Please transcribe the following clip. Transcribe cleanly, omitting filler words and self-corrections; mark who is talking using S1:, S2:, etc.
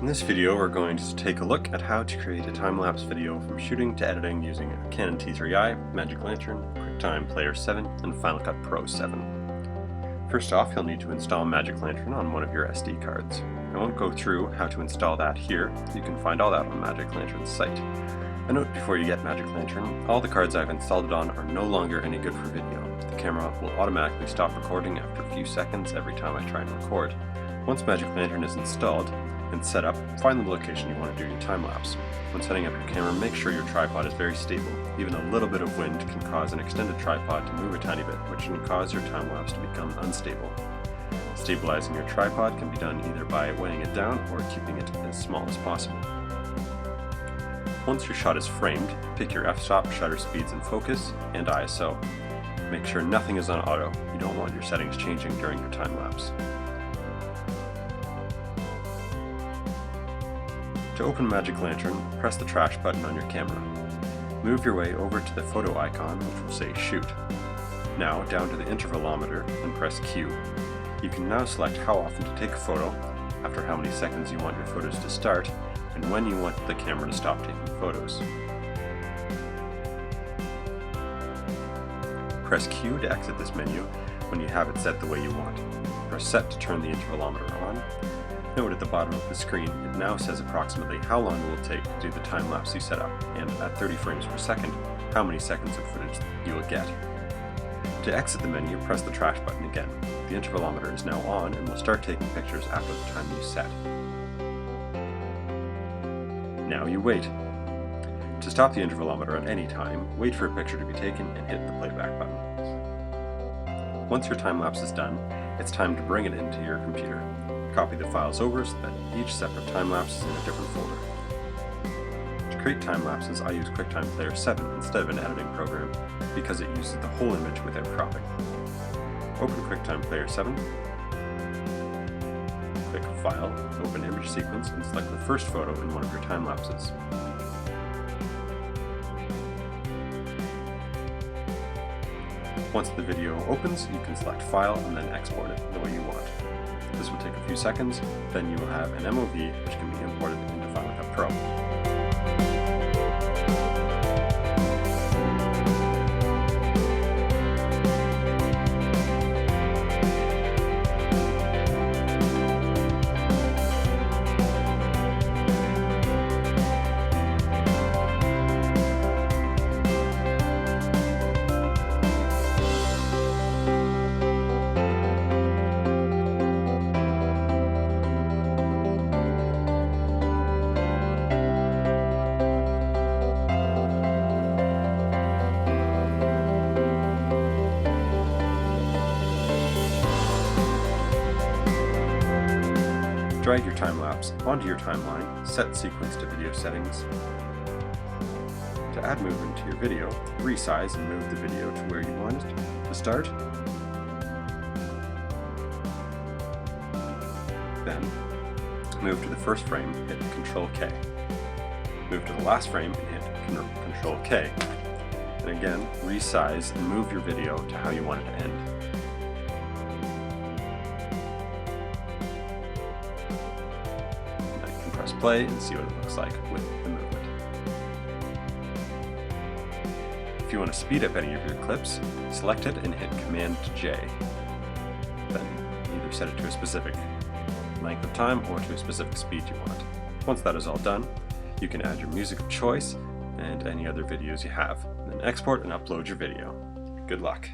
S1: In this video we're going to take a look at how to create a time-lapse video from shooting to editing using a Canon T3i, Magic Lantern, Quicktime Player 7, and Final Cut Pro 7. First off, you'll need to install Magic Lantern on one of your SD cards. I won't go through how to install that here, you can find all that on Magic Lantern's site. A note before you get Magic Lantern, all the cards I've installed it on are no longer any good for video. The camera will automatically stop recording after a few seconds every time I try and record. Once Magic Lantern is installed and set up, find the location you want to do your time-lapse. When setting up your camera, make sure your tripod is very stable. Even a little bit of wind can cause an extended tripod to move a tiny bit, which can cause your time-lapse to become unstable. Stabilizing your tripod can be done either by weighing it down or keeping it as small as possible. Once your shot is framed, pick your f-stop, shutter speeds and focus, and ISO. Make sure nothing is on auto. You don't want your settings changing during your time-lapse. To open Magic Lantern, press the trash button on your camera. Move your way over to the photo icon, which will say Shoot. Now down to the intervalometer and press Q. You can now select how often to take a photo, after how many seconds you want your photos to start, and when you want the camera to stop taking photos. Press Q to exit this menu when you have it set the way you want. Press Set to turn the intervalometer on. Note at the bottom of the screen, it now says approximately how long it will take to do the time-lapse you set up, and at 30 frames per second, how many seconds of footage you will get. To exit the menu, press the trash button again. The intervalometer is now on and will start taking pictures after the time you set. Now you wait. To stop the intervalometer at any time, wait for a picture to be taken and hit the playback button. Once your time-lapse is done, it's time to bring it into your computer. Copy the files over so that each separate time-lapse is in a different folder. To create time-lapses, I use Quicktime Player 7 instead of an editing program because it uses the whole image without cropping. Open Quicktime Player 7, click File, open Image Sequence, and select the first photo in one of your time-lapses. Once the video opens, you can select File and then export it the way you want. This will take a few seconds, then you will have an MOV which can be imported into Final Cut Pro. Drag your time-lapse onto your timeline, set sequence to video settings. To add movement to your video, resize and move the video to where you want it to start. Then, move to the first frame, hit Ctrl K. Move to the last frame and hit Ctrl K. And again, resize and move your video to how you want it to end. Press play and see what it looks like with the movement. If you want to speed up any of your clips, select it and hit Command J. Then either set it to a specific length of time or to a specific speed you want. Once that is all done, you can add your music of choice and any other videos you have, and then export and upload your video. Good luck!